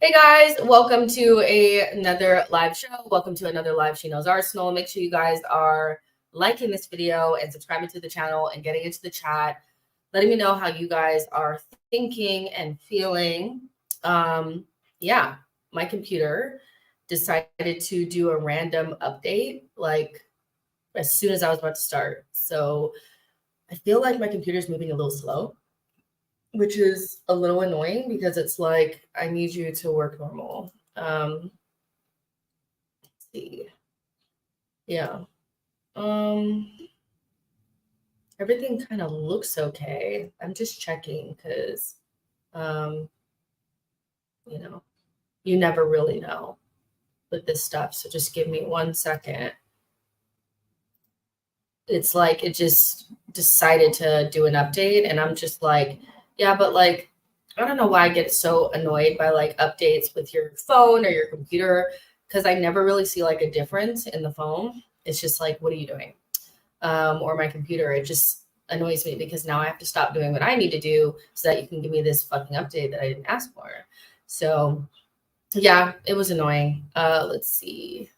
Hey guys, welcome to another live show. Welcome to another live She Knows Arsenal. Make sure you guys are liking this video and subscribing to the channel and getting into the chat, letting me know how you guys are thinking and feeling. Yeah, my computer decided to do a random update like as soon as I was about to start. So I feel like my computer's moving a little slow, which is a little annoying because it's like, I need you to work normal. Let's see. Yeah. Everything kind of looks okay. I'm just checking because, you never really know with this stuff. So just give me 1 second. It's like it just decided to do an update, and I'm just like, yeah, but like, I don't know why I get so annoyed by like updates with your phone or your computer, because I never really see like a difference in the phone. It's just like, what are you doing? Or my computer, it just annoys me because now I have to stop doing what I need to do so that you can give me this fucking update that I didn't ask for. So yeah, it was annoying. Let's see.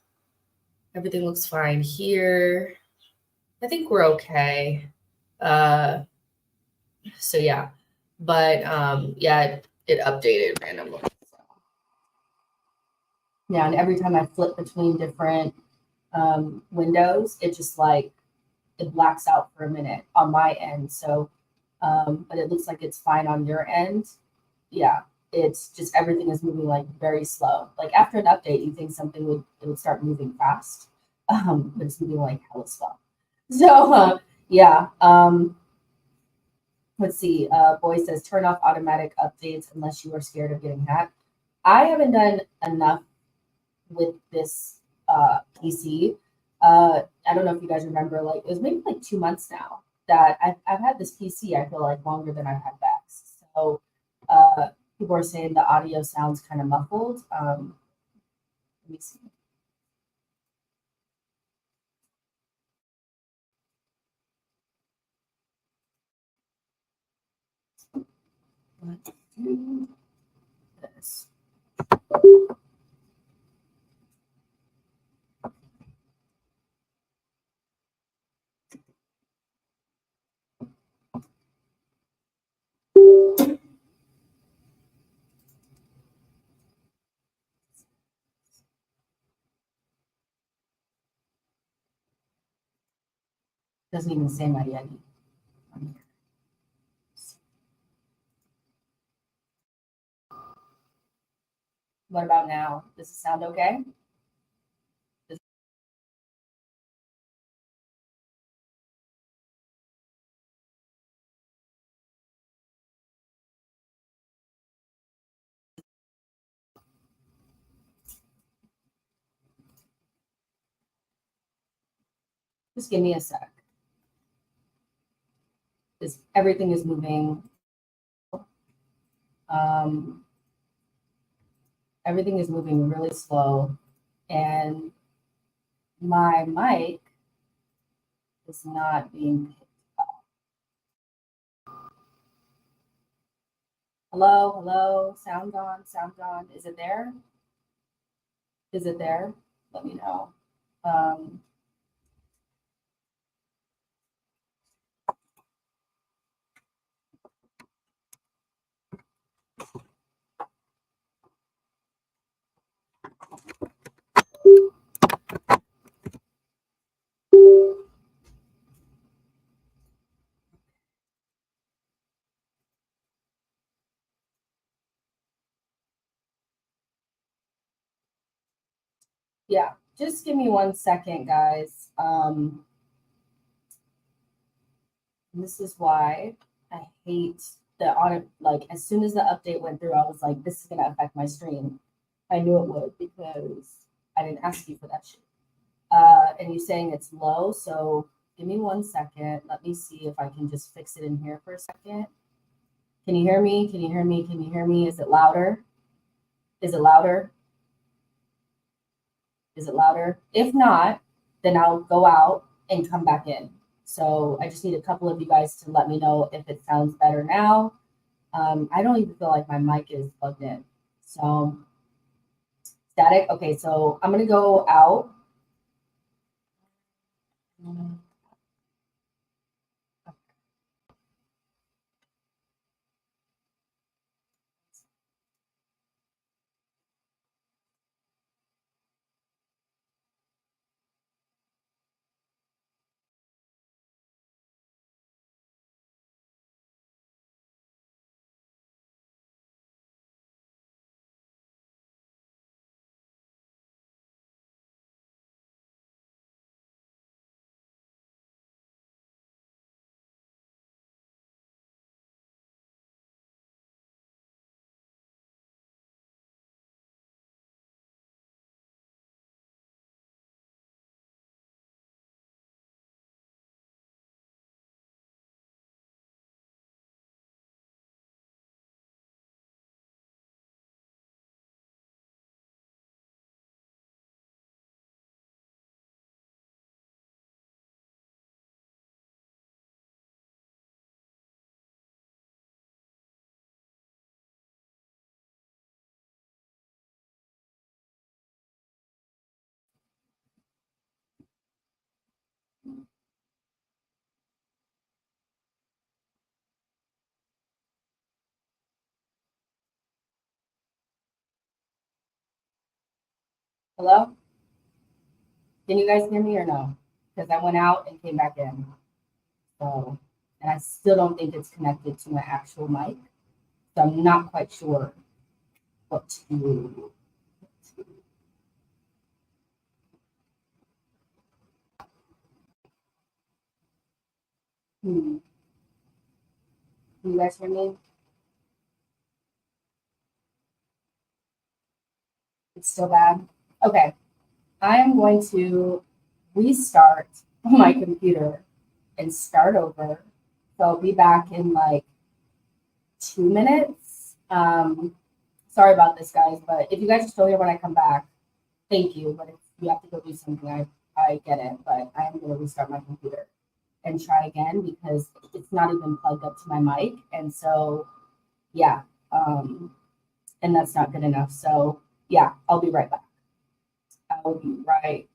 Everything looks fine here. I think we're okay. So yeah, but yeah, it updated randomly. Yeah, and every time I flip between different windows, it just like it blacks out for a minute on my end. So, but it looks like it's fine on your end. Yeah, it's just everything is moving like very slow. Like after an update, you think something would start moving fast, but it's moving like hella slow. So yeah. Let's see. Boy says turn off automatic updates unless you are scared of getting hacked. I haven't done enough with this PC. I don't know if you guys remember, like it was maybe like 2 months now that I've had this PC. I feel like longer than I've had Vex. So people are saying the audio sounds kind of muffled. Let me see. Let's do this. Doesn't even say my Yeti. What about now? Does it sound okay? Just give me a sec. Because everything is moving. Everything is moving really slow, and my mic is not being picked up. Hello, hello, sound on, sound on. Is it there? Is it there? Let me know. Yeah, just give me 1 second, guys. This is why I hate the audit. Like as soon as the update went through, I was like, this is gonna affect my stream. I knew it would because I didn't ask you for that shit. And you're saying it's low, so give me 1 second. Let me see if I can just fix it in here for a second. Can you hear me? Can you hear me? Can you hear me? Is it louder? Is it louder? Is it louder? If not, then I'll go out and come back in. So I just need a couple of you guys to let me know if it sounds better now. I don't even feel like my mic is plugged in. So Static. Okay, so I'm gonna go out. Hello? Can you guys hear me or no? Because I went out and came back in. So, and I still don't think it's connected to my actual mic. So I'm not quite sure what to do. Can you guys hear me? It's still bad. Okay. I am going to restart my computer and start over. So I'll be back in like 2 minutes. Sorry about this, guys, but if you guys are still here when I come back, thank you. But if you have to go do something, I get it. But I am going to restart my computer and try again because it's not even plugged up to my mic. And so, yeah, and that's not good enough. So, yeah, I'll be right back. I'll be right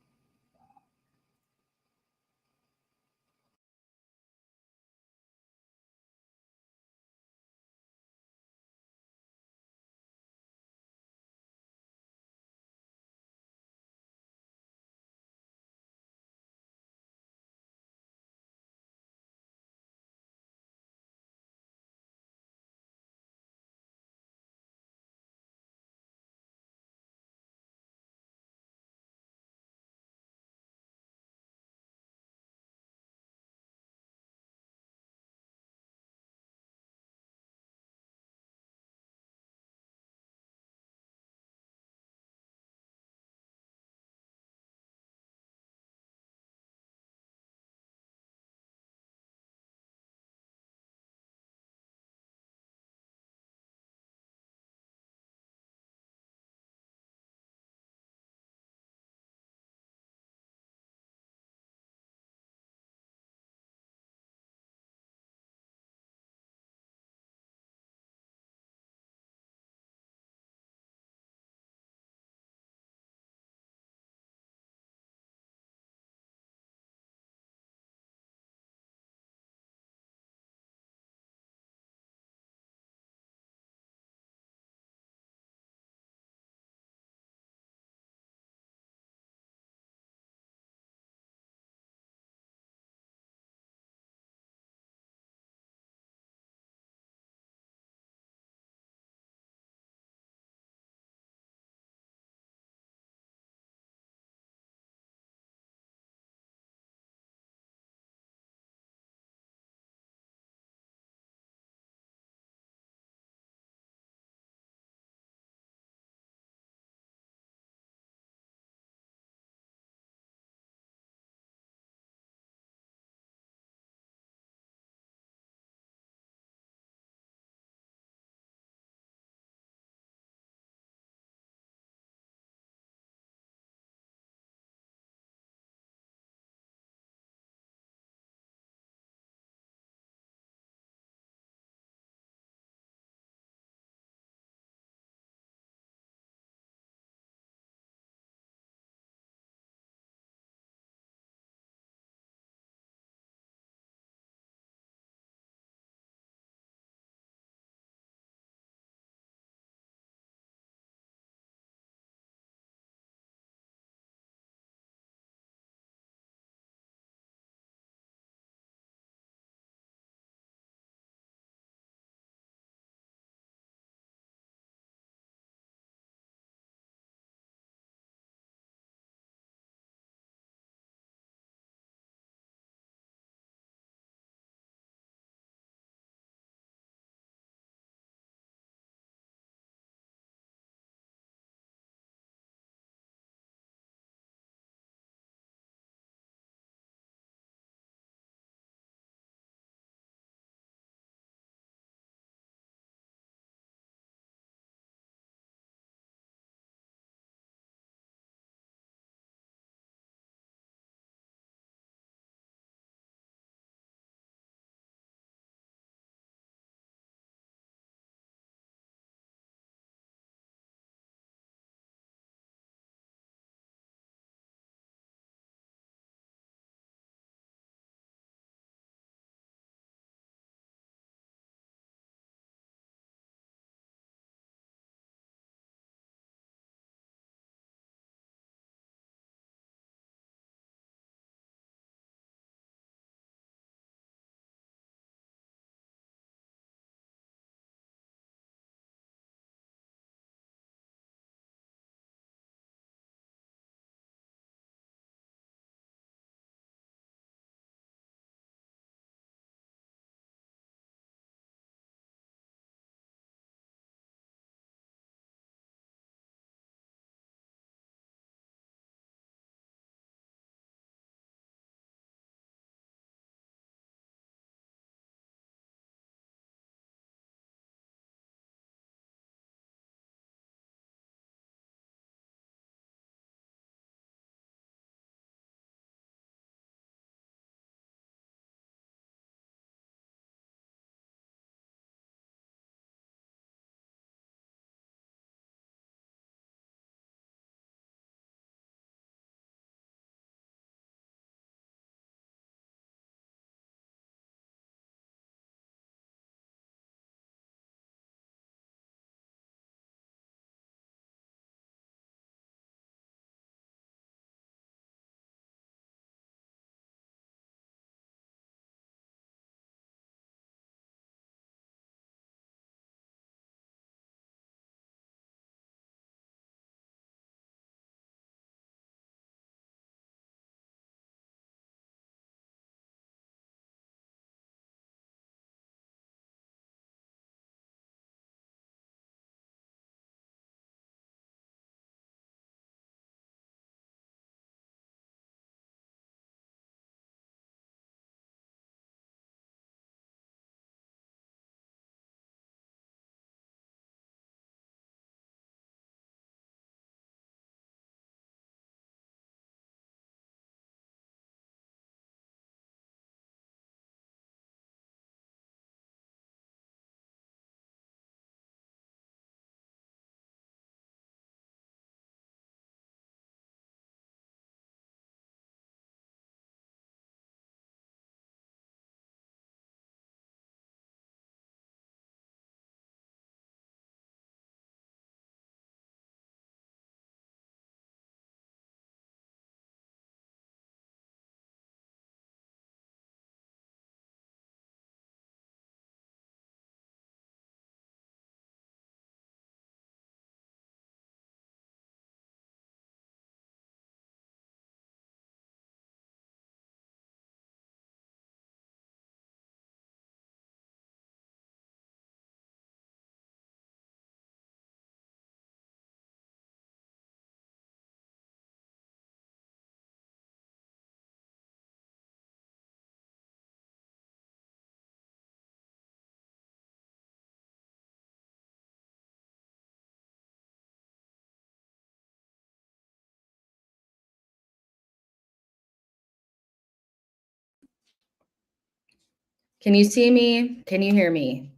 Can you see me? Can you hear me?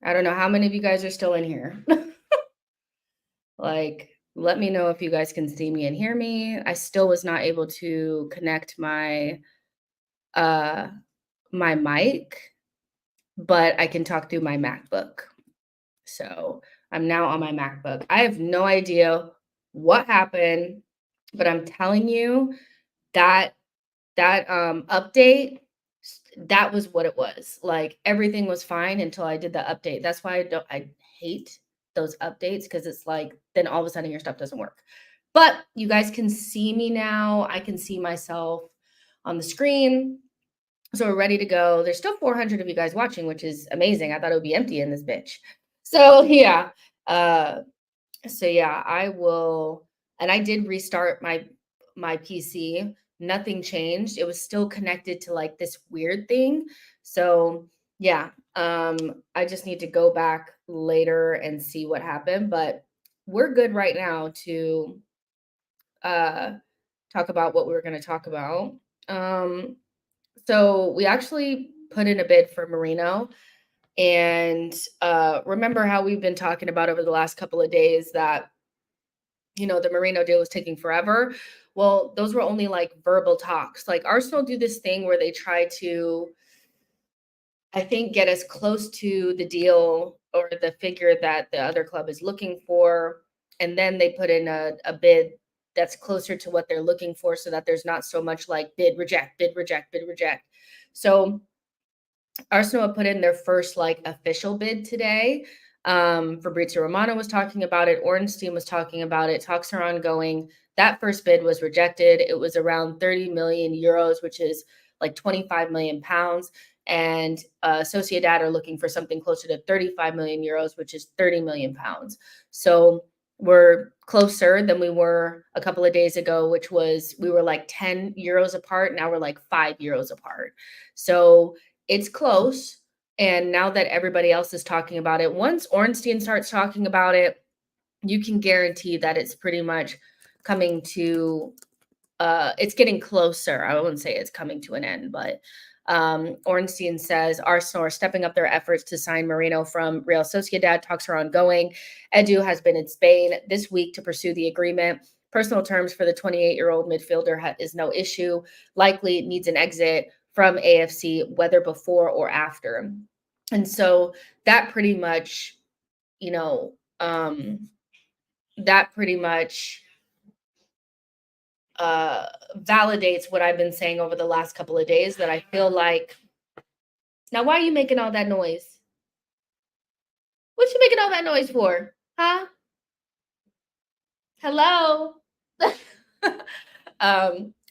I don't know how many of you guys are still in here. Like, let me know if you guys can see me and hear me. I still was not able to connect uh my mic, but I can talk through my MacBook. So I'm now on my MacBook. I have no idea what happened, but I'm telling you that update, that was what it was. Like everything was fine until I did the update. That's why I hate those updates because it's like then all of a sudden your stuff doesn't work. But you guys can see me now. I can see myself on the screen. So we're ready to go. There's still 400 of you guys watching, which is amazing. I thought it would be empty in this bitch. So yeah. Uh I will, and I did restart my PC. Nothing changed. It was still connected to like this weird thing. So yeah, I just need to go back later and see what happened, but we're good right now to talk about what we were going to talk about. So we actually put in a bid for Merino. And remember how we've been talking about over the last couple of days that, you know, the Merino deal was taking forever. Well, those were only like verbal talks. Like Arsenal do this thing where they try to, I think, get as close to the deal or the figure that the other club is looking for. And then they put in a bid that's closer to what they're looking for so that there's not so much like bid, reject, bid, reject, bid, reject. So Arsenal put in their first like official bid today. Fabrizio Romano was talking about it. Ornstein was talking about it. Talks are ongoing. That first bid was rejected. It was around 30 million euros, which is like 25 million pounds. And Sociedad are looking for something closer to 35 million euros, which is 30 million pounds. So we're closer than we were a couple of days ago, which was we were like 10 euros apart. Now we're like 5 euros apart. So it's close. And now that everybody else is talking about it, once Ornstein starts talking about it, you can guarantee that it's pretty much coming to, it's getting closer. I wouldn't say it's coming to an end, but Ornstein says Arsenal are stepping up their efforts to sign Merino from Real Sociedad. Talks are ongoing. Edu has been in Spain this week to pursue the agreement. Personal terms for the 28-year-old midfielder is no issue. Likely needs an exit from AFC, whether before or after. And so that pretty much, you know, that pretty much validates what I've been saying over the last couple of days, that I feel like, now why are you making all that noise? What you making all that noise for? Huh? Hello?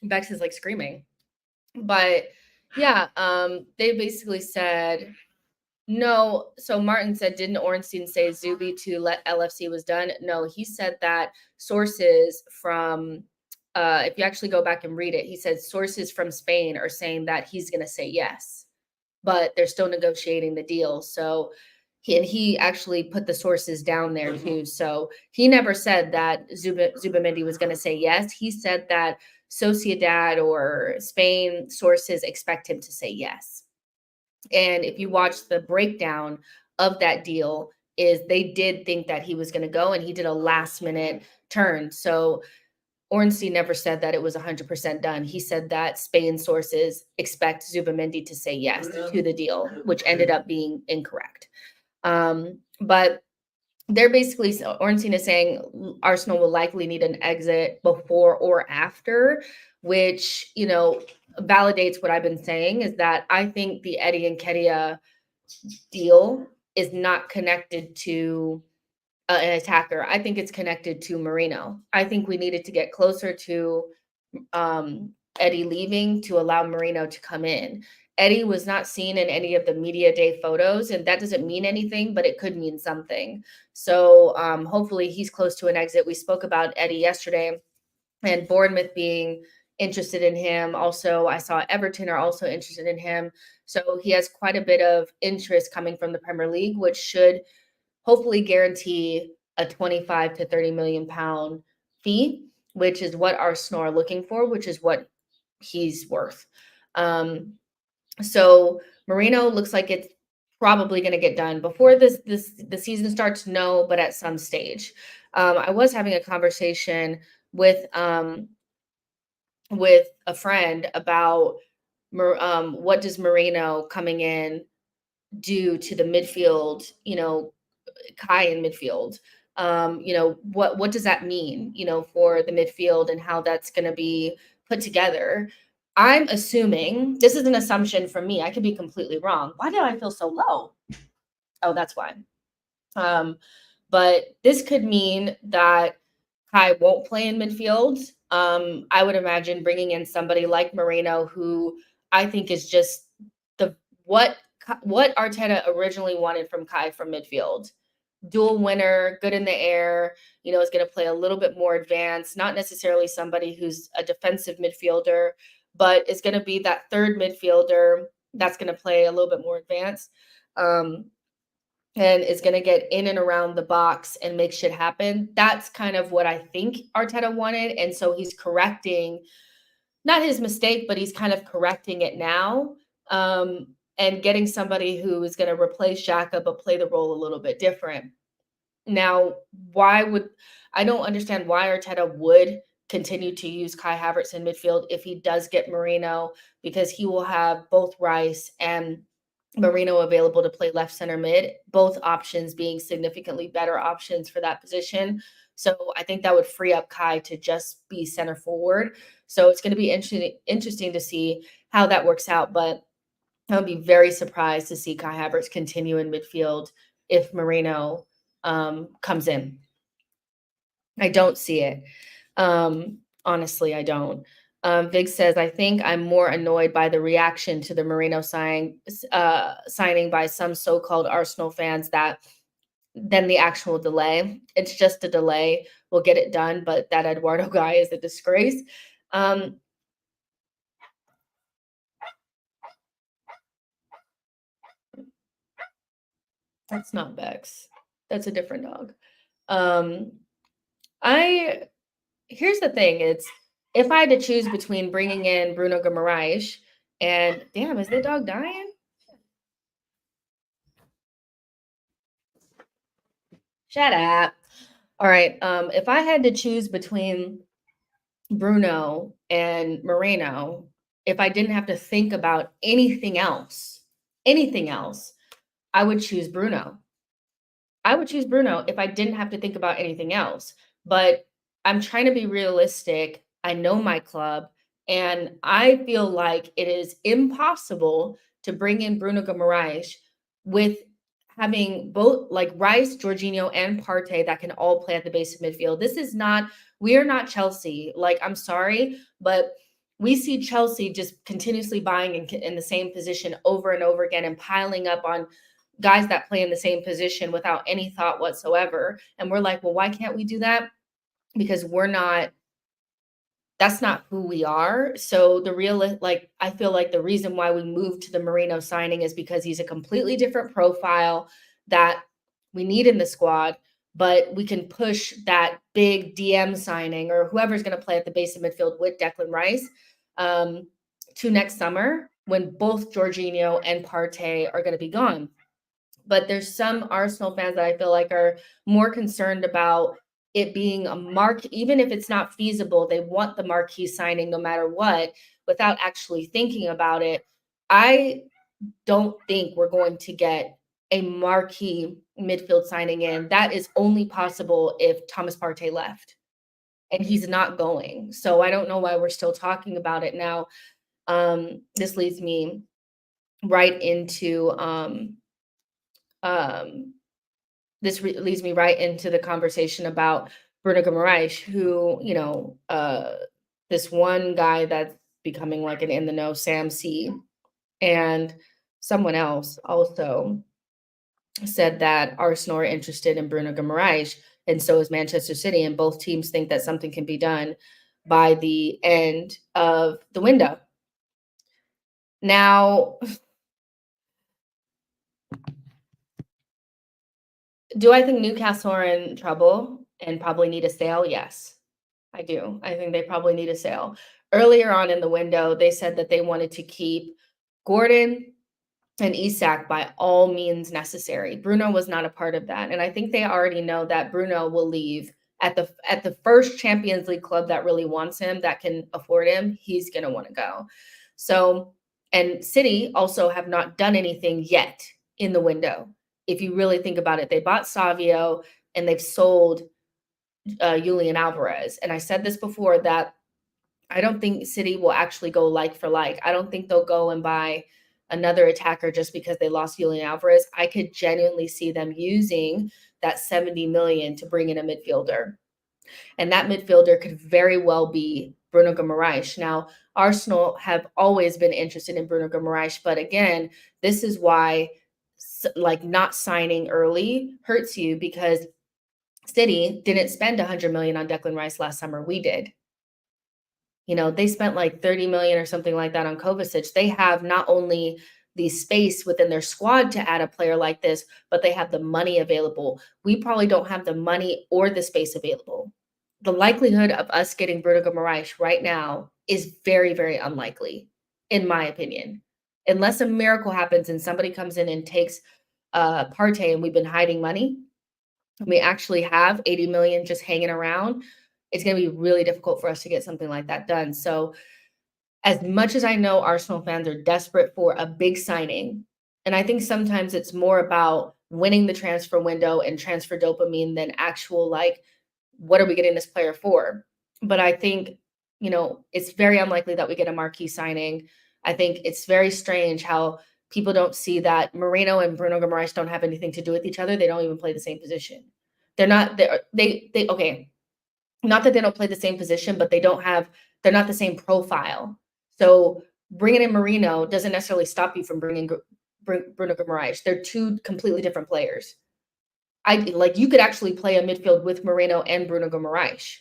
Bex is like screaming. But yeah, they basically said no. So Martin said, didn't Ornstein say Zubi to let LFC was done? No, he said that sources from, if you actually go back and read it, he said sources from Spain are saying that he's going to say yes, but they're still negotiating the deal. So he actually put the sources down there too. So he never said that Zubamendi was going to say yes. He said that Sociedad or Spain sources expect him to say yes. And if you watch the breakdown of that deal, is they did think that he was going to go, and he did a last minute turn. So Ornstein never said that it was 100% done. He said that Spain sources expect Zubamendi to say yes to the deal, which ended up being incorrect. But they're basically, Ornstein is saying Arsenal will likely need an exit before or after, which, you know, validates what I've been saying, is that I think the Eddie and Nketiah deal is not connected to an attacker. I think it's connected to Merino. I think we needed to get closer to Eddie leaving to allow Merino to come in. Eddie was not seen in any of the media day photos, and that doesn't mean anything, but it could mean something. So hopefully he's close to an exit. We spoke about Eddie yesterday and Bournemouth being interested in him. Also, I saw Everton are also interested in him. So he has quite a bit of interest coming from the Premier League, which should hopefully guarantee a 25 to 30 million pound fee, which is what Arsenal are looking for, which is what he's worth. So Merino looks like it's probably going to get done before the season starts. No, but at some stage. I was having a conversation with um, with a friend about what does Merino coming in do to the midfield, Kai in midfield. What does that mean, for the midfield and how that's going to be put together? I'm assuming this is an assumption from me. I could be completely wrong. Why do I feel so low? Oh, that's why. Um, but this could mean that Kai won't play in midfield. I would imagine bringing in somebody like Moreno, who I think is just the what what Arteta originally wanted from Kai from midfield. Dual winner, good in the air, is going to play a little bit more advanced, not necessarily somebody who's a defensive midfielder, but is going to be that third midfielder that's going to play a little bit more advanced. And is going to get in and around the box and make shit happen. That's kind of what I think Arteta wanted. And so he's correcting, not his mistake, but he's kind of correcting it now, and getting somebody who is going to replace Xhaka but play the role a little bit different. Now, I don't understand why Arteta would continue to use Kai Havertz in midfield if he does get Merino, because he will have both Rice and Merino available to play left center mid, both options being significantly better options for that position. So I think that would free up Kai to just be center forward. So it's going to be interesting to see how that works out. But I would be very surprised to see Kai Havertz continue in midfield if Merino comes in. I don't see it. Honestly, I don't. Vig says, I think I'm more annoyed by the reaction to the Merino signing by some so-called Arsenal fans than the actual delay. It's just a delay. We'll get it done, but that Eduardo guy is a disgrace. That's not Bex. That's a different dog. I Here's the thing, it's if I had to choose between bringing in Bruno Guimaraes and damn, is the dog dying? Shut up. All right. If I had to choose between Bruno and Moreno, if I didn't have to think about anything else, I would choose Bruno. I would choose Bruno if I didn't have to think about anything else. But I'm trying to be realistic. I know my club, and I feel like it is impossible to bring in Bruno Guimaraes with having both like Rice, Jorginho, and Partey that can all play at the base of midfield. We are not Chelsea. Like, I'm sorry, but we see Chelsea just continuously buying in the same position over and over again and piling up on guys that play in the same position without any thought whatsoever. And we're like, well, why can't we do that? Because that's not who we are. So I feel like the reason why we moved to the Merino signing is because he's a completely different profile that we need in the squad, but we can push that big DM signing or whoever's going to play at the base of midfield with Declan Rice to next summer when both Jorginho and Partey are going to be gone. But there's some Arsenal fans that I feel like are more concerned about it being a mark, even if it's not feasible, they want the marquee signing no matter what, without actually thinking about it. I don't think we're going to get a marquee midfield signing in. That is only possible if Thomas Partey left, and he's not going. So I don't know why we're still talking about it now. This leads me right into um, leads me right into the conversation about Bruno Guimaraes, who, this one guy that's becoming like an in the know Sam C, and someone else also said that Arsenal are interested in Bruno Guimaraes, and so is Manchester City, and both teams think that something can be done by the end of the window. Now, do I think Newcastle are in trouble and probably need a sale? Yes, I do. I think they probably need a sale. Earlier on in the window, they said that they wanted to keep Gordon and Isak by all means necessary. Bruno was not a part of that. And I think they already know that Bruno will leave at the first Champions League club that really wants him, that can afford him, he's going to want to go. So, and City also have not done anything yet in the window. If you really think about it, they bought Savio and they've sold Julian Alvarez. And I said this before that I don't think City will actually go like for like. I don't think they'll go and buy another attacker just because they lost Julian Alvarez. I could genuinely see them using that 70 million to bring in a midfielder. And that midfielder could very well be Bruno Guimaraes. Now, Arsenal have always been interested in Bruno Guimaraes, but again, this is why like not signing early hurts you, because City didn't spend 100 million on Declan Rice last summer. We did. You know, they spent like 30 million or something like that on Kovacic. They have not only the space within their squad to add a player like this, but they have the money available. We probably don't have the money or the space available. The likelihood of us getting Bruno Guimaraes right now is very, very unlikely, in my opinion. Unless a miracle happens and somebody comes in and takes Partey and we've been hiding money, we actually have 80 million just hanging around, it's going to be really difficult for us to get something like that done. So as much as I know Arsenal fans are desperate for a big signing, and I think sometimes it's more about winning the transfer window and transfer dopamine than actual, like, what are we getting this player for? But I think, you know, it's very unlikely that we get a marquee signing. I think it's very strange how people don't see that Merino and Bruno Guimaraes don't have anything to do with each other. They don't even play the same position. They're not, they okay, not that they don't play the same position, but they're not the same profile. So bringing in Merino doesn't necessarily stop you from bringing Bruno Guimaraes. They're two completely different players. You could actually play a midfield with Merino and Bruno Guimaraes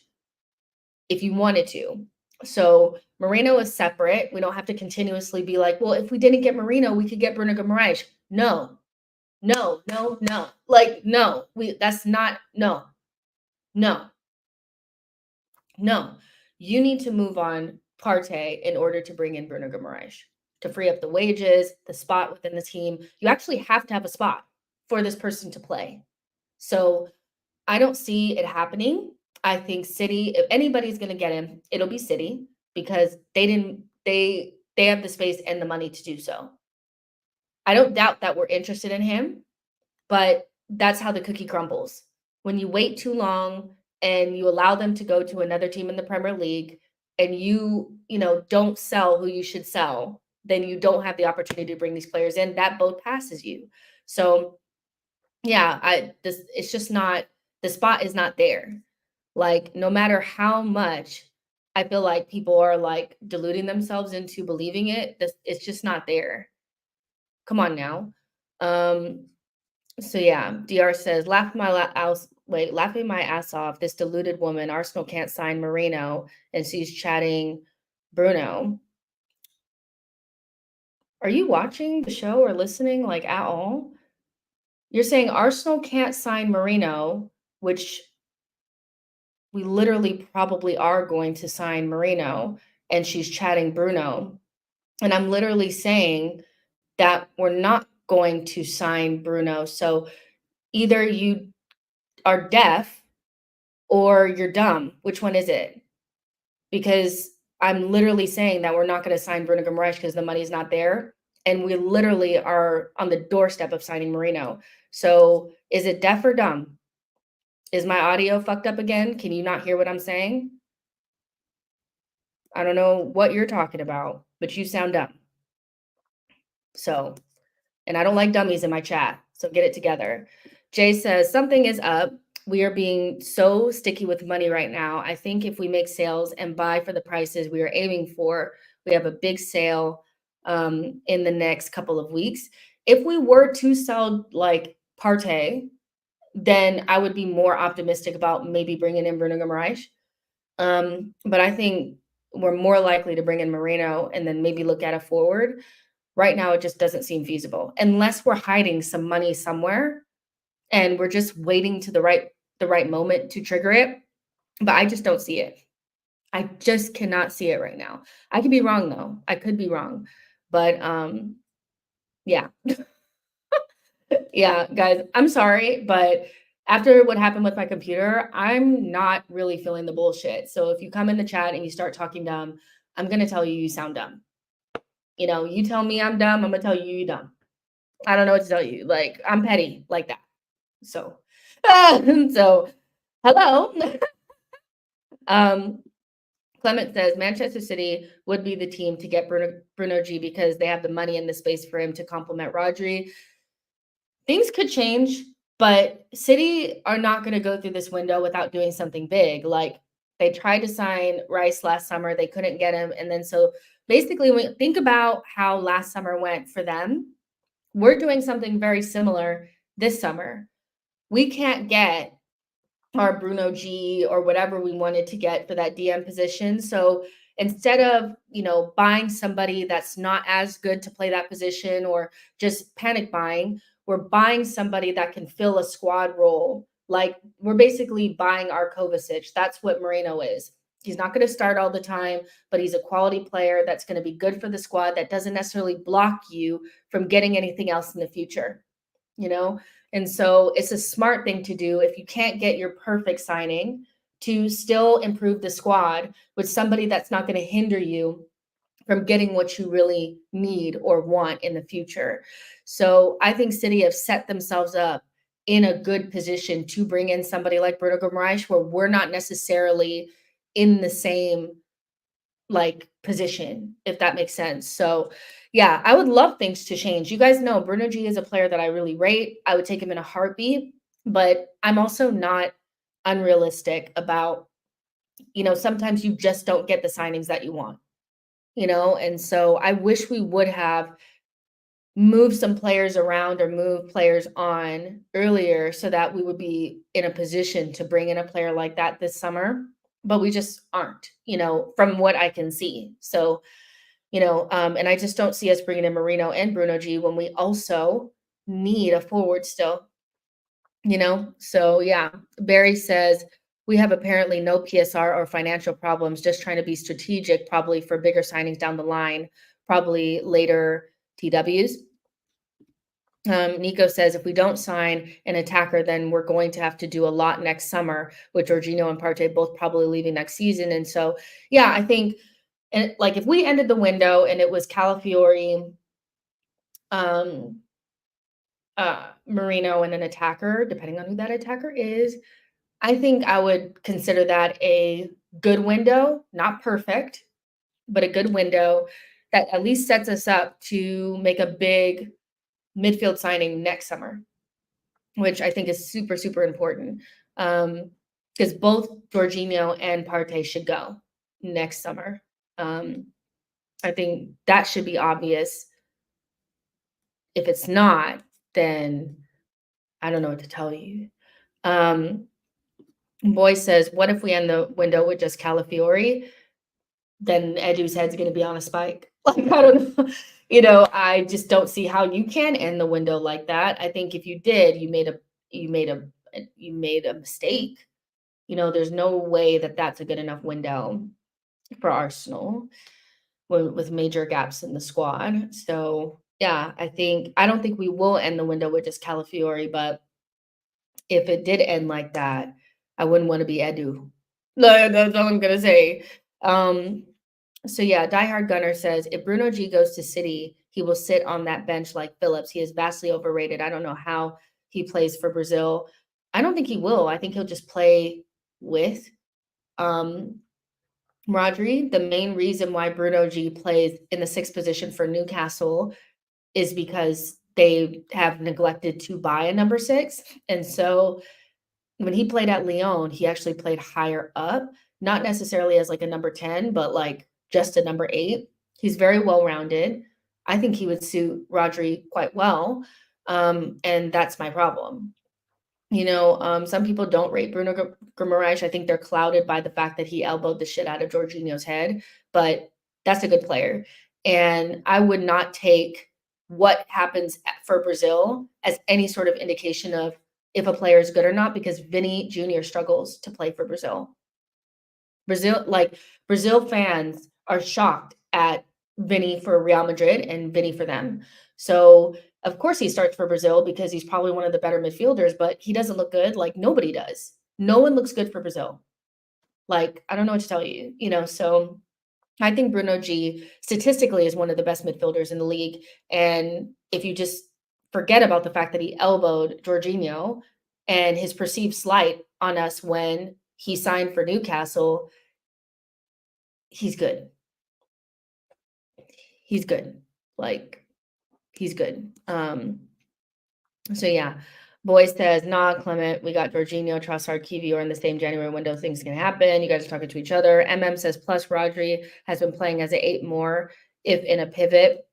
if you wanted to. So Merino is separate. We don't have to continuously be like, well, if we didn't get Merino, we could get Bruno Guimaraes. No. Like, no, that's not, no. You need to move on Partey in order to bring in Bruno Guimaraes to free up the wages, the spot within the team. You actually have to have a spot for this person to play. So I don't see it happening. I think City, if anybody's going to get him, it'll be City, because they have the space and the money to do so. I don't doubt that we're interested in him, but that's how the cookie crumbles. When you wait too long and you allow them to go to another team in the Premier League and you don't sell who you should sell, then you don't have the opportunity to bring these players in. That boat passes you. So yeah, it's just not, the spot is not there. Like, no matter how much I feel like people are like deluding themselves into believing it, it's just not there. Come on now. So yeah, DR says, laughing my ass off. This deluded woman. Arsenal can't sign Merino, and she's chatting Bruno. Are you watching the show or listening like at all? You're saying Arsenal can't sign Merino, which we literally probably are going to sign Merino, and she's chatting Bruno. And I'm literally saying that we're not going to sign Bruno. So either you are deaf or you're dumb. Which one is it? Because I'm literally saying that we're not going to sign Bruno Guimaraes because the money's not there. And we literally are on the doorstep of signing Merino. So is it deaf or dumb? Is my audio fucked up again? Can you not hear what I'm saying? I don't know what you're talking about, but you sound dumb. So, and I don't like dummies in my chat. So get it together. Jay says, something is up. We are being so sticky with money right now. I think if we make sales and buy for the prices we are aiming for, we have a big sale in the next couple of weeks. If we were to sell like Partey, then I would be more optimistic about maybe bringing in Bruno Guimaraes. But I think we're more likely to bring in Merino and then maybe look at a forward. Right now, it just doesn't seem feasible unless we're hiding some money somewhere and we're just waiting to the right moment to trigger it. But I just don't see it. I just cannot see it right now. I could be wrong though. I could be wrong. But yeah. Yeah, guys, I'm sorry, but after what happened with my computer, I'm not really feeling the bullshit. So if you come in the chat and you start talking dumb, I'm gonna tell you you sound dumb. You know, you tell me I'm dumb, I'm gonna tell you you're dumb. I don't know what to tell you. Like, I'm petty like that. So, so hello. um, Clement says Manchester City would be the team to get Bruno G because they have the money and the space for him to complement Rodri. Things could change, but City are not going to go through this window without doing something big. Like they tried to sign Rice last summer, they couldn't get him. And then so basically, when you think about how last summer went for them, we're doing something very similar this summer. We can't get our Bruno G or whatever we wanted to get for that DM position. So instead of, buying somebody that's not as good to play that position or just panic buying, we're buying somebody that can fill a squad role. Like we're basically buying our Kovacic. That's what Moreno is. He's not going to start all the time, but he's a quality player that's going to be good for the squad that doesn't necessarily block you from getting anything else in the future, you know? And so it's a smart thing to do if you can't get your perfect signing to still improve the squad with somebody that's not going to hinder you from getting what you really need or want in the future. So I think City have set themselves up in a good position to bring in somebody like Bruno Guimaraes where we're not necessarily in the same like position, if that makes sense. So yeah, I would love things to change. You guys know Bruno G is a player that I really rate. I would take him in a heartbeat, but I'm also not unrealistic about, sometimes you just don't get the signings that you want, and so I wish we would have moved some players around or moved players on earlier so that we would be in a position to bring in a player like that this summer, but we just aren't, from what I can see. So, and I just don't see us bringing in Merino and Bruno G when we also need a forward still, So yeah, Barry says we have apparently no PSR or financial problems, just trying to be strategic, probably for bigger signings down the line, probably later TWs. Nico says if we don't sign an attacker, then we're going to have to do a lot next summer with Jorginho and Partey both probably leaving next season. And so, yeah, I think, and like if we ended the window and it was Calafiori, Merino, and an attacker, depending on who that attacker is, I think I would consider that a good window, not perfect, but a good window that at least sets us up to make a big midfield signing next summer, which I think is super, super important. Because both Jorginho and Partey should go next summer. I think that should be obvious. If it's not, then I don't know what to tell you. Boy says, what if we end the window with just Calafiori? Then Edu's head's going to be on a spike. Like, I don't know. I just don't see how you can end the window like that. I think if you did, you made a mistake. There's no way that that's a good enough window for Arsenal with major gaps in the squad. So yeah, I don't think we will end the window with just Calafiori, but if it did end like that, I wouldn't want to be Edu. No, that's all I'm gonna say. So yeah, Diehard Gunner says if Bruno G goes to City, he will sit on that bench like Phillips. He is vastly overrated. I don't know how he plays for Brazil. I don't think he will. I think he'll just play with Rodri. The main reason why Bruno G plays in the sixth position for Newcastle is because they have neglected to buy a number 6. And so when he played at Lyon, he actually played higher up, not necessarily as like a number 10, but like just a number 8. He's very well-rounded. I think he would suit Rodri quite well. And that's my problem. Some people don't rate Bruno Guimaraes. I think they're clouded by the fact that he elbowed the shit out of Jorginho's head, but that's a good player. And I would not take what happens for Brazil as any sort of indication of if a player is good or not, because Vinny Jr. struggles to play for Brazil. Brazil fans are shocked at Vinny for Real Madrid and Vinny for them. So of course he starts for Brazil because he's probably one of the better midfielders, but he doesn't look good. Like nobody does. No one looks good for Brazil. Like, I don't know what to tell you, so I think Bruno G statistically is one of the best midfielders in the league. And if you just forget about the fact that he elbowed Jorginho and his perceived slight on us when he signed for Newcastle, he's good. He's good. Like, he's good. So yeah. Boy says, nah, Clement, we got Jorginho, Trossard, Kiwi are in the same January window. Things can happen. You guys are talking to each other. Says, plus Rodri has been playing as an 8 more, if in a pivot.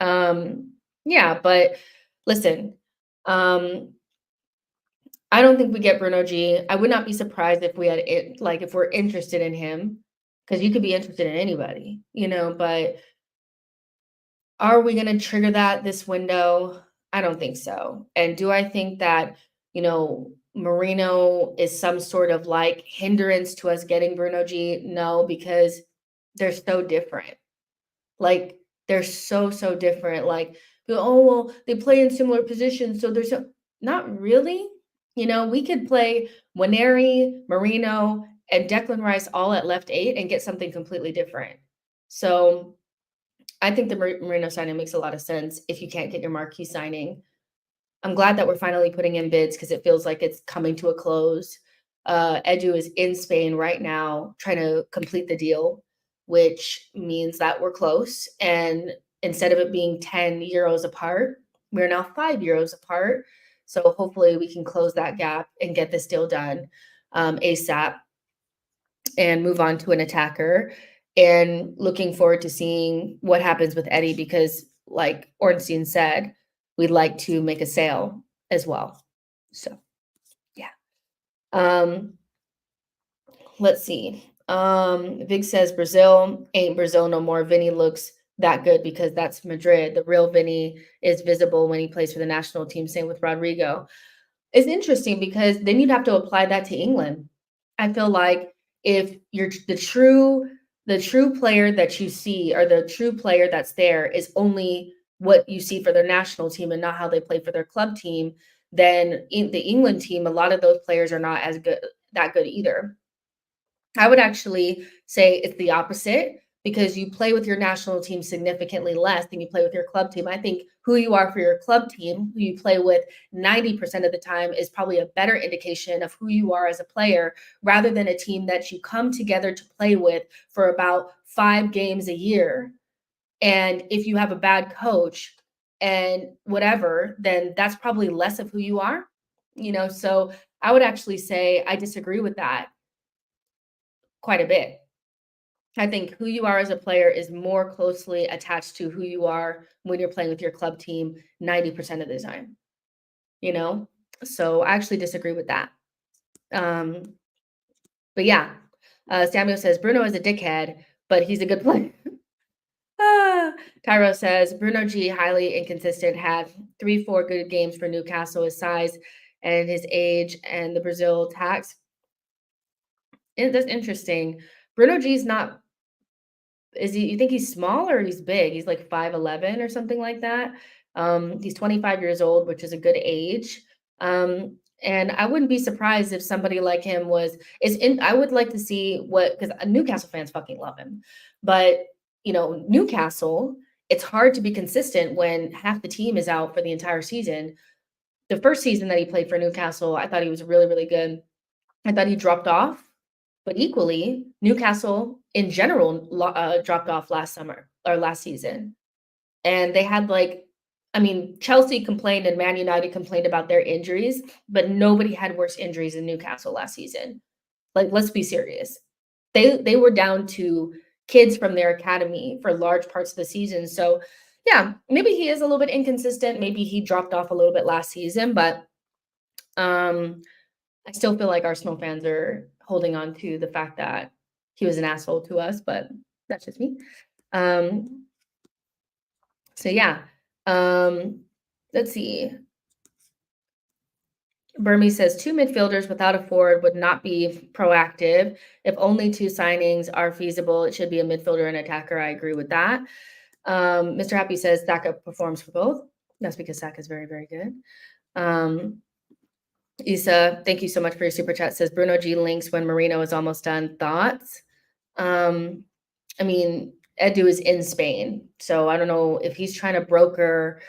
Yeah, but listen, I don't think we get Bruno G. I would not be surprised if we had it, like if we're interested in him, because you could be interested in anybody, but are we going to trigger that this window? I don't think so. And do I think that, Merino is some sort of like hindrance to us getting Bruno G? No, because they're so different. Like they're so, so different. Like, oh, well, they play in similar positions. So there's not really. We could play Waneri, Merino, and Declan Rice all at left 8 and get something completely different. So I think the Merino signing makes a lot of sense if you can't get your marquee signing. I'm glad that we're finally putting in bids because it feels like it's coming to a close. Edu is in Spain right now trying to complete the deal, which means that we're close. And instead of it being 10 euros apart, we're now 5 euros apart. So hopefully we can close that gap and get this deal done ASAP and move on to an attacker. And looking forward to seeing what happens with Eddie because, like Ornstein said, we'd like to make a sale as well. So, yeah. Let's see. Vig says Brazil ain't Brazil no more. Vinny looks that good because that's Madrid. The real Vinny is visible when he plays for the national team. Same with Rodrigo. It's interesting because then you'd have to apply that to England. I feel like if you're the true player that you see or the true player that's there is only what you see for their national team and not how they play for their club team, then in the England team, a lot of those players are not as good either. I would actually say it's the opposite because you play with your national team significantly less than you play with your club team. I think who you are for your club team, who you play with 90% of the time, is probably a better indication of who you are as a player rather than a team that you come together to play with for about 5 games a year. And if you have a bad coach and whatever, then that's probably less of who you are. So I would actually say I disagree with that quite a bit. I think who you are as a player is more closely attached to who you are when you're playing with your club team 90% of the time, So I actually disagree with that. But yeah, Samuel says Bruno is a dickhead, but he's a good player. Tyro says Bruno G highly inconsistent, had 3-4 good games for Newcastle. His size and his age and the Brazil tax. That's interesting. Bruno G is not. You think he's small or he's big? He's like 5'11" or something like that. He's 25 years old, which is a good age. And I wouldn't be surprised if somebody like him I would like to see because Newcastle fans fucking love him. But, Newcastle, it's hard to be consistent when half the team is out for the entire season. The first season that he played for Newcastle, I thought he was really, really good. I thought he dropped off. But equally, Newcastle in general dropped off last season. And they had Chelsea complained and Man United complained about their injuries, but nobody had worse injuries than Newcastle last season. Like, let's be serious. They were down to kids from their academy for large parts of the season. So, yeah, maybe he is a little bit inconsistent. Maybe he dropped off a little bit last season, but I still feel like Arsenal fans are holding on to the fact that he was an asshole to us, but that's just me. So yeah, let's see. Burmese says 2 midfielders without a forward would not be proactive. If only 2 signings are feasible, it should be a midfielder and attacker. I agree with that. Mr. Happy says Saka performs for both. That's because Saka is very, very good. Isa, thank you so much for your super chat. Says Bruno G links when Merino is almost done. Thoughts? I mean, Edu is in Spain, so I don't know if he's trying to broker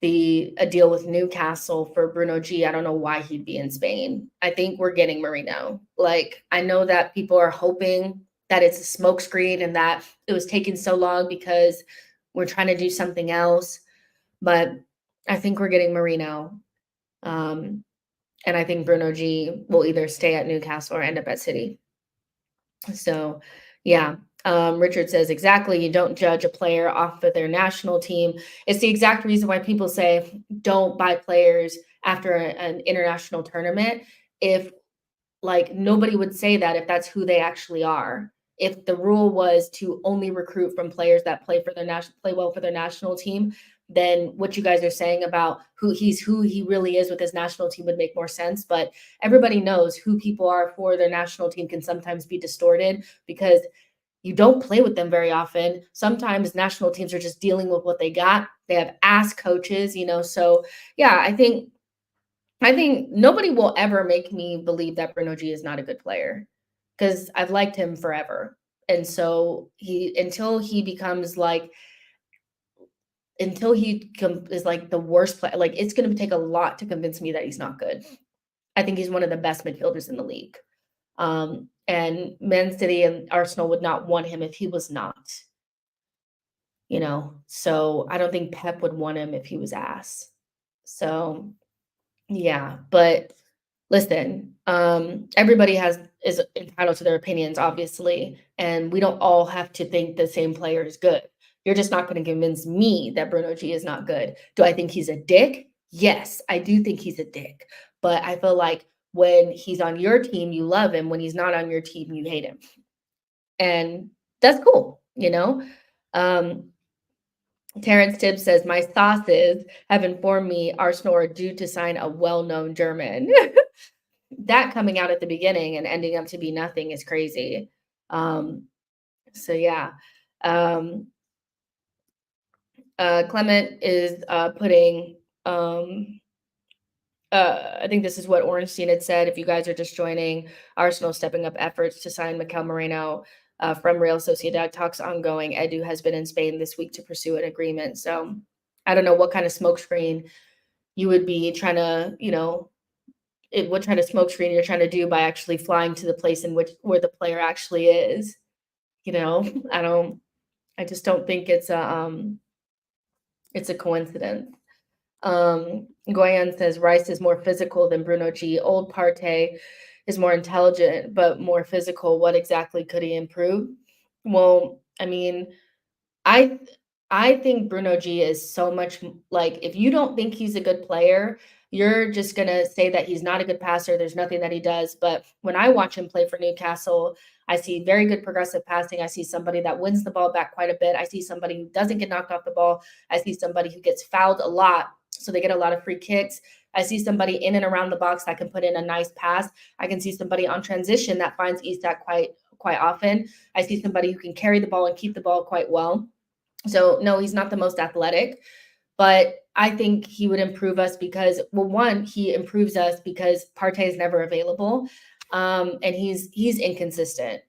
a deal with Newcastle for Bruno G. I don't know why he'd be in Spain. I think we're getting Merino. Like, I know that people are hoping that it's a smokescreen and that it was taking so long because we're trying to do something else, but I think we're getting Merino. And I think Bruno G will either stay at Newcastle or end up at City. So, yeah. Richard says, exactly. You don't judge a player off of their national team. It's the exact reason why people say don't buy players after an international tournament. If like nobody would say that if that's who they actually are. If the rule was to only recruit from players that play well for their national team, then what you guys are saying about who he really is with his national team would make more sense. But everybody knows who people are for their national team can sometimes be distorted because you don't play with them very often. Sometimes national teams are just dealing with what they got. They have ass coaches, So yeah, I think nobody will ever make me believe that Bruno G is not a good player because I've liked him forever. And so until he is like the worst player, like it's going to take a lot to convince me that he's not good. I think he's one of the best midfielders in the league. And Man City and Arsenal would not want him if he was not. So I don't think Pep would want him if he was ass. So yeah, but listen, everybody is entitled to their opinions, obviously, and we don't all have to think the same player is good. You're just not going to convince me that Bruno G is not good. Do I think he's a dick? Yes, I do think he's a dick. But I feel like when he's on your team, you love him. When he's not on your team, you hate him. And that's cool, Terrence Tibbs says, my sauces have informed me Arsenal are due to sign a well-known German. That coming out at the beginning and ending up to be nothing is crazy. So yeah. Clement is putting, I think this is what Ornstein had said. If you guys are just joining, Arsenal stepping up efforts to sign Mikel Merino from Real Sociedad. Talks ongoing. Edu has been in Spain this week to pursue an agreement. So I don't know what kind of smokescreen you would be trying to, what kind of smokescreen you're trying to do by actually flying to the place where the player actually is. I just don't think it's a coincidence. Goyan says Rice is more physical than Bruno G. Old Partey is more intelligent but more physical. What exactly could he improve? Well, I mean, I think Bruno G is so much like if you don't think he's a good player, you're just going to say that he's not a good passer. There's nothing that he does. But when I watch him play for Newcastle, I see very good progressive passing. I see somebody that wins the ball back quite a bit. I see somebody who doesn't get knocked off the ball. I see somebody who gets fouled a lot, so they get a lot of free kicks. I see somebody in and around the box that can put in a nice pass. I can see somebody on transition that finds Isak quite often. I see somebody who can carry the ball and keep the ball quite well. So no, he's not the most athletic, but I think he would improve us because, well, one, he improves us because Partey is never available, and he's inconsistent.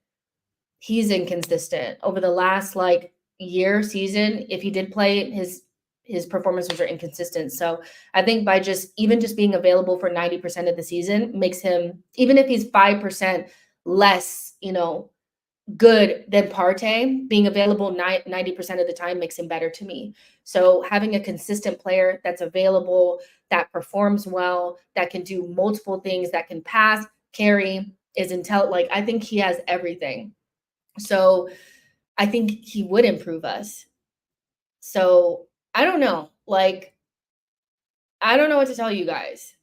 He's inconsistent over the last season. If he did play, his performances are inconsistent. So I think by just being available for 90% of the season makes him, even if he's 5% less, good than Partey, being available 90% of the time makes him better to me. So having a consistent player that's available, that performs well, that can do multiple things, that can pass, carry, is I think he has everything. So I think he would improve us. So I don't know. I don't know what to tell you guys.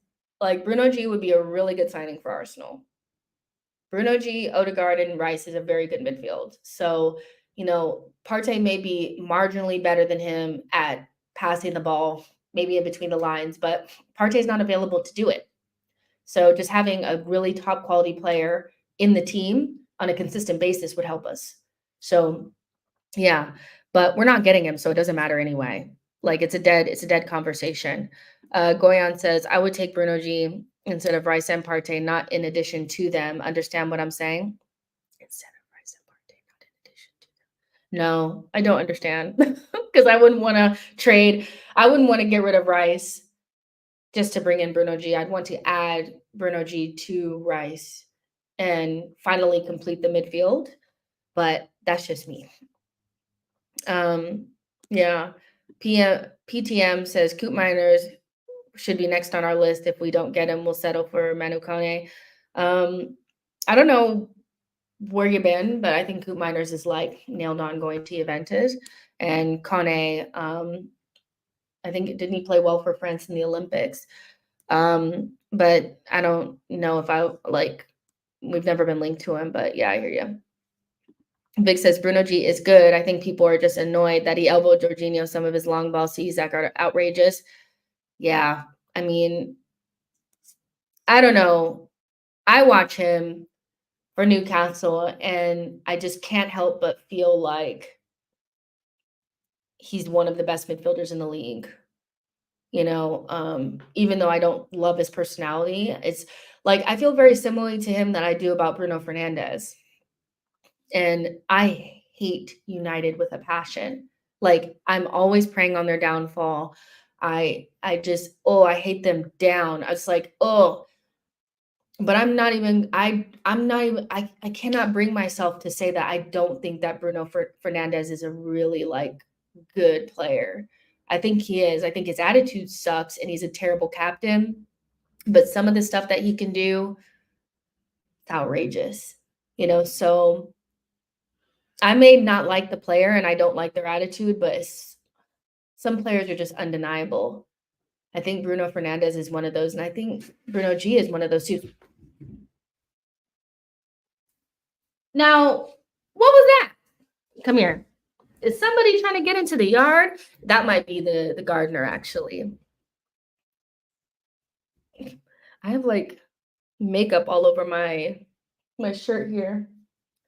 Bruno G would be a really good signing for Arsenal. Bruno G, Odegaard, and Rice is a very good midfield. So, Partey may be marginally better than him at passing the ball, maybe in between the lines, but Partey's not available to do it. So just having a really top quality player in the team on a consistent basis would help us. So yeah, but we're not getting him, so it doesn't matter anyway. Like it's a dead conversation. Goyan says, I would take Bruno G instead of Rice and Partey, not in addition to them. Understand what I'm saying? Instead of Rice and Partey, not in addition to them. No, I don't understand. Because I wouldn't want to trade. I wouldn't want to get rid of Rice just to bring in Bruno G. I'd want to add Bruno G to Rice and finally complete the midfield. But that's just me. Yeah. PTM says Coop Miners should be next on our list. If we don't get him, we'll settle for Manu Kone. I don't know where you've been, but I think Coop Miners is like nailed on going to Juventus. And Kone, I think didn't he play well for France in the Olympics? But I don't know if I like. We've never been linked to him, but yeah, I hear you. Vic says Bruno G is good. I think people are just annoyed that he elbowed Jorginho. Some of his long ball sees that are outrageous. Yeah, I mean, I don't know. I watch him for Newcastle, and I just can't help but feel like he's one of the best midfielders in the league. You know, even though I don't love his personality, it's like I feel very similarly to him that I do about Bruno Fernandes. And I hate United with a passion. Like I'm always praying on their downfall. I just I hate them down. I was like, oh, but I'm not even I cannot bring myself to say that I don't think that Bruno Fernandes is a really like good player. I think he is. I think his attitude sucks and he's a terrible captain. But some of the stuff that he can do, it's outrageous. You know, so I may not like the player and I don't like their attitude, but some players are just undeniable. I think Bruno Fernandes is one of those, and I think Bruno G is one of those too. Now, what was that? Come here. Is somebody trying to get into the yard? That might be the gardener, actually. I have like makeup all over my shirt here.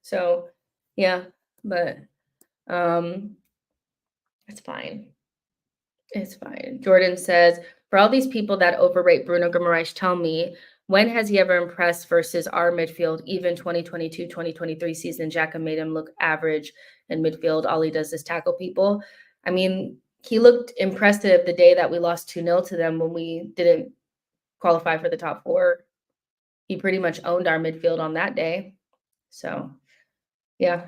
So yeah, but it's fine. It's fine. Jordan says, for all these people that overrate Bruno Guimaraes, tell me, when has he ever impressed versus our midfield? Even 2022, 2023 season, Xhaka made him look average in midfield. All he does is tackle people. I mean, he looked impressive the day that we lost 2-0 to them when we didn't qualify for the top four. He pretty much owned our midfield on that day. So, yeah.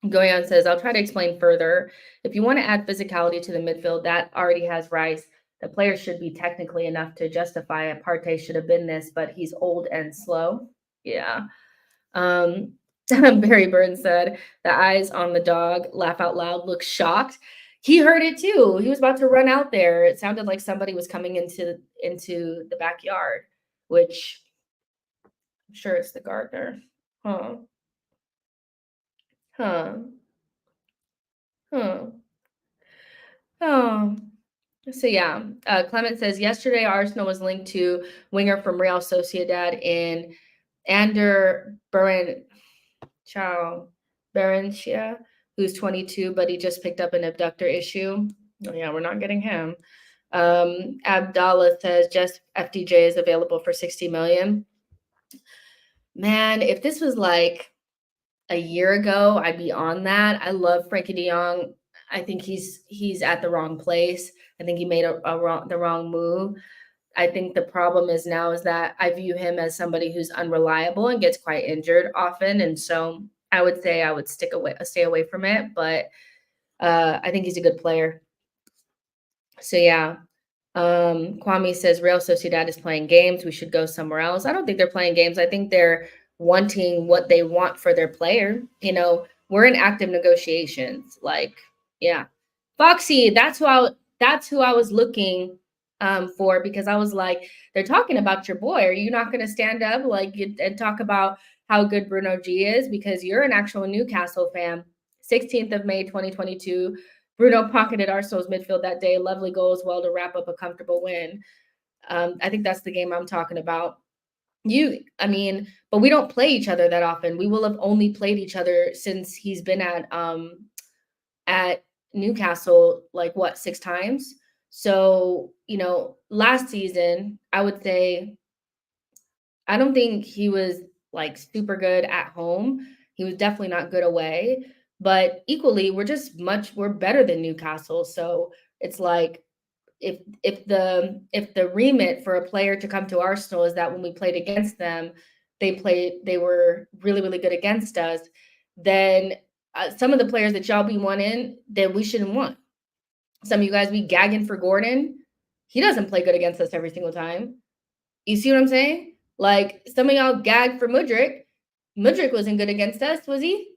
Goyan says, I'll try to explain further. If you want to add physicality to the midfield, that already has Rice. The player should be technically enough to justify it. Partey should have been this, but he's old and slow. Yeah. Barry Burns said, the eyes on the dog, laugh out loud, look shocked. He heard it too. He was about to run out there. It sounded like somebody was coming into the backyard, which I'm sure it's the gardener. Huh. Oh, so yeah. Clement says yesterday Arsenal was linked to winger from Real Sociedad in Ander Berentia, who's 22, but he just picked up an abductor issue. Oh, yeah, we're not getting him. Abdallah says just FDJ is available for 60 million. Man, if this was like a year ago, I'd be on that. I love Frankie de Jong. I think he's at the wrong place. I think he made the wrong move. I think the problem is now is that I view him as somebody who's unreliable and gets quite injured often, and so I would say I would stay away from it. But I think he's a good player. So yeah. Kwame says Real Sociedad is playing games. We should go somewhere else. I don't think they're playing games. I think they're wanting what they want for their player. You know, we're in active negotiations. Like, yeah, Foxy, that's who I was looking for, because I was like, they're talking about your boy. Are you not going to stand up and talk about how good Bruno G is? Because you're an actual Newcastle fan. 16th of May, 2022. Bruno pocketed Arsenal's midfield that day. Lovely goal as well to wrap up a comfortable win. I think that's the game I'm talking about. But we don't play each other that often. We will have only played each other since he's been at Newcastle, like what, 6 times? So, last season, I would say I don't think he was like super good at home. He was definitely not good away, but equally, we're better than Newcastle. So it's like if the remit for a player to come to Arsenal is that when we played against them, they were really, really good against us, then some of the players that y'all be wanting, then we shouldn't want. Some of you guys be gagging for Gordon. He doesn't play good against us every single time. You see what I'm saying? Like some of y'all gagged for Mudryk. Mudryk wasn't good against us, was he?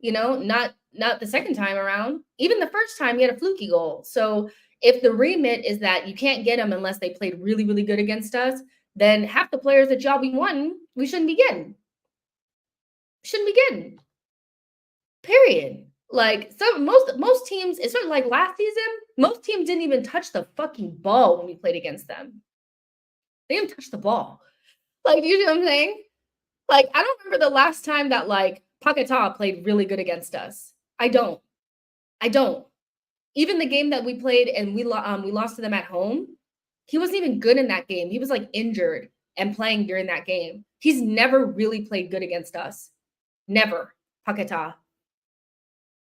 Not the second time around. Even the first time, he had a fluky goal. So if the remit is that you can't get them unless they played really, really good against us, then half the players that y'all be wanting, we shouldn't be getting. Shouldn't be getting. Period. Like most teams, especially like last season, most teams didn't even touch the fucking ball when we played against them. They didn't touch the ball. Like, you know what I'm saying? Like, I don't remember the last time that like Paquetá played really good against us. I don't. Even the game that we played and we lost to them at home, he wasn't even good in that game. He was like injured and playing during that game. He's never really played good against us. Never, Paquetá.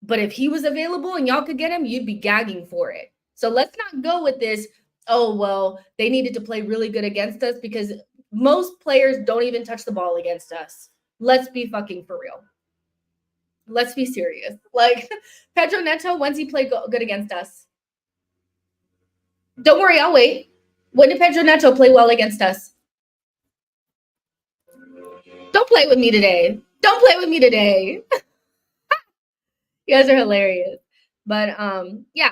But if he was available and y'all could get him, you'd be gagging for it. So let's not go with this, oh, well, they needed to play really good against us because most players don't even touch the ball against us. Let's be fucking for real. Let's be serious. Like Pedro Neto, when's he play good against us? Don't worry, I'll wait. When did Pedro Neto play well against us? Don't play with me today. Don't play with me today. You guys are hilarious. But yeah.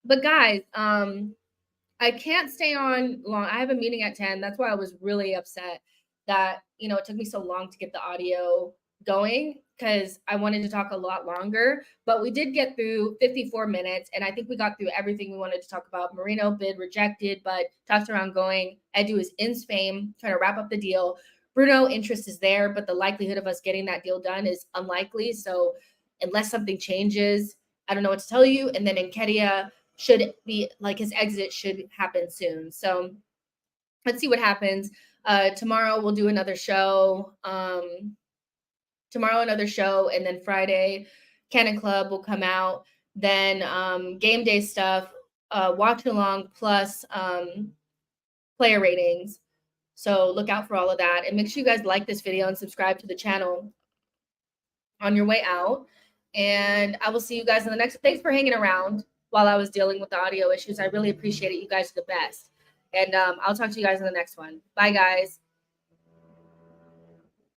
But guys, I can't stay on long. I have a meeting at 10. That's why I was really upset that, it took me so long to get the audio going because I wanted to talk a lot longer. But we did get through 54 minutes, and I think we got through everything we wanted to talk about. Merino bid rejected, but talks around going. Edu is in Spain, trying to wrap up the deal. Bruno, interest is there, but the likelihood of us getting that deal done is unlikely. So unless something changes, I don't know what to tell you. And then Nketiah should be like his exit should happen soon. So let's see what happens. Tomorrow we'll do another show. And then Friday, Cannon Club will come out. Then game day stuff, watch along plus player ratings. So look out for all of that. And make sure you guys like this video and subscribe to the channel on your way out. And I will see you guys in the next. Thanks for hanging around while I was dealing with the audio issues. I really appreciate it. You guys are the best. And I'll talk to you guys in the next one. Bye, guys.